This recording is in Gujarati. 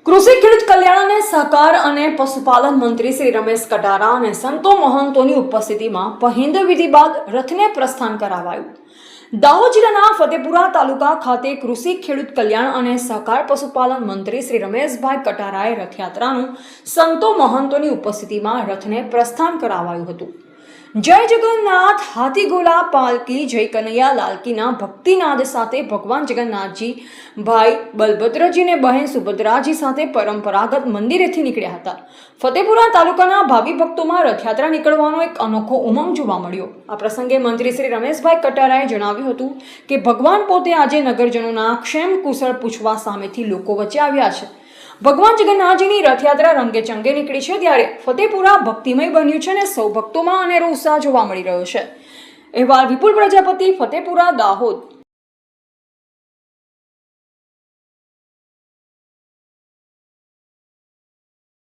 કૃષિ ખેડૂત કલ્યાણ અને સહકાર અને પશુપાલન મંત્રી શ્રી રમેશ કટારા અને સંતો મહંતોની ઉપસ્થિતિમાં પહિંદ વિધિ બાદ રથને પ્રસ્થાન કરાવાયું। દાહોદ જિલ્લાના ફતેપુરા તાલુકા ખાતે કૃષિ ખેડૂત કલ્યાણ અને સહકાર પશુપાલન મંત્રી શ્રી રમેશભાઈ કટારાએ રથયાત્રાનું સંતો મહંતોની ઉપસ્થિતિમાં રથને પ્રસ્થાન કરાવાયું હતું। જય જગન્નાથ હાથી ગોલા પાલકી જય કનૈયા લાલકીના ભક્તિનાદ સાથે ભગવાન જગન્નાથજી ભાઈ બલભદ્રજી અને બહેન સુભદ્રાજી સાથે પરંપરાગત મંદિરેથી નીકળ્યા હતા। ફતેપુરા તાલુકાના ભાવિ ભક્તોમાં રથયાત્રા નીકળવાનો એક અનોખો ઉમંગ જોવા મળ્યો। આ પ્રસંગે મંત્રી શ્રી રમેશભાઈ કટારાએ જણાવ્યું હતું કે ભગવાન પોતે આજે નગરજનોના ક્ષેમ કુશળ પૂછવા સામેથી લોકો વચ્ચે આવ્યા છે। ભગવાન જગન્નાથજીની રથયાત્રા રંગે ચંગે નીકળી છે ત્યારે ફતેપુરા ભક્તિમય બન્યું છે અને સૌ ભક્તોમાં અનેરો ઉત્સાહ જોવા મળી રહ્યો છે। અહેવાલ વિપુલ પ્રજાપતિ, ફતેપુરા, દાહોદ।